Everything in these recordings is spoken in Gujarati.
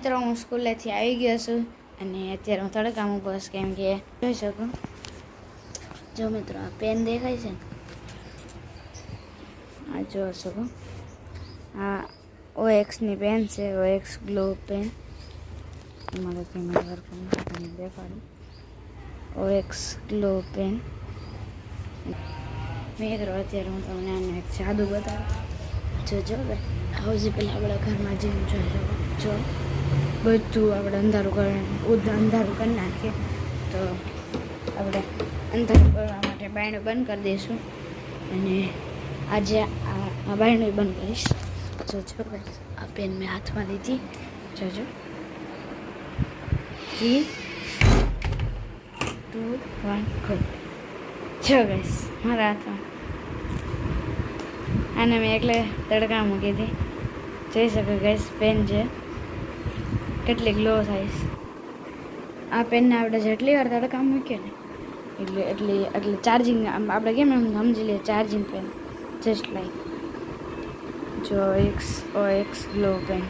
મિત્રો હું સ્કૂલેથી આવી ગયો છું અને અત્યારે હું તડકામાં ઊભો છું કેમ કે જોઈ શકો જો મિત્રો આ પેન દેખાય છે આ જોઈ શકો આ OXની પેન છે OX ગ્લો પેન મારે કેમેરા વર્ક તમને દેખાડું OX ગ્લો પેન મિત્રો અત્યારે હું તમને આને એક જાદુ બતાવું જો હજી પેલા આપણા ઘરમાં જેમ જો બધું આપણે અંધારું કરી નાખીએ તો આપણે અંધારું કરવા માટે બાયણું બંધ કરી દઈશું અને આજે આ બાયણું બંધ કરીશ જો આ પેન મેં હાથમાં લીધી જોજો 3, 2, 1 ગો જો ગાઈસ મારા હાથમાં આને મેં એટલે તડકા મૂકી હતી જોઈ શકો ગાઈસ પેન છે કેટલી ગ્લો થાય આ પેનને આપણે જેટલી વાર તડકા મૂકીએ ને એટલે ચાર્જિંગ આપણે કેમ એમ સમજી લઈએ ચાર્જિંગ પેન જસ્ટ લાઈક જો OX ગ્લો પેન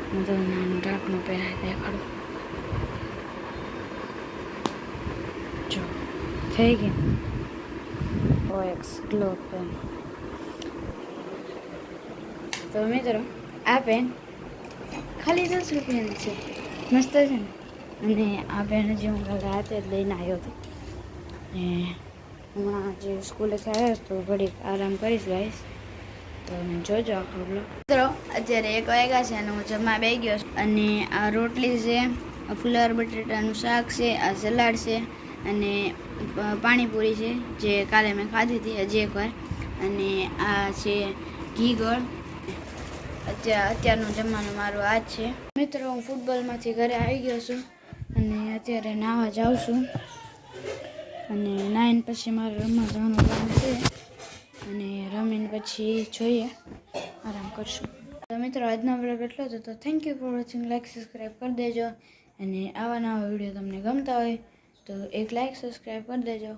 હું તમને નાનું ઢાંકણું પહેરાવી દેખાડું જો થઈ ગઈ OX ગ્લો પેન તો મિત્રો આ પેન ખાલી 10 રૂપિયાની છે મસ્ત છે ને અને આ પેન જે હું કાલે રાતે જ લઈને આવ્યો હતો ને હમણાં જે સ્કૂલેથી આવ્યો તો ઘડીક આરામ કરીશ ગાઈશ તો તમે જોજો આખો બ્લોગ મિત્રો અત્યારે 1 વાગ્યા છે અને હું જમવા બેસી ગયો છું અને આ રોટલી છે ફુલાવર બટેટાનું શાક છે આ સલાડ છે અને પાણીપુરી છે જે કાલે મેં ખાધી હતી હજી એકવાર અને આ છે ઘી ગોળ અત્યારનું જમવાનું મારું આ જ છે મિત્રો હું ફૂટબોલમાંથી ઘરે આવી ગયો છું અને અત્યારે નાહવા જાઉં છું અને નાહીને પછી મારે રમવા જવાનું કામ છે અને રમીને પછી જોઈએ આરામ કરશું તો મિત્રો આજનો બ્લોગ એટલો હતો તો thank you for watching like subscribe કરી દેજો અને આવા નવા વિડીયો તમને ગમતા હોય તો એક લાઈક સબસ્ક્રાઈબ કરી દેજો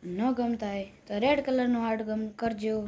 ન ગમતા હોય તો રેડ કલરનો હાર્ટ કરજો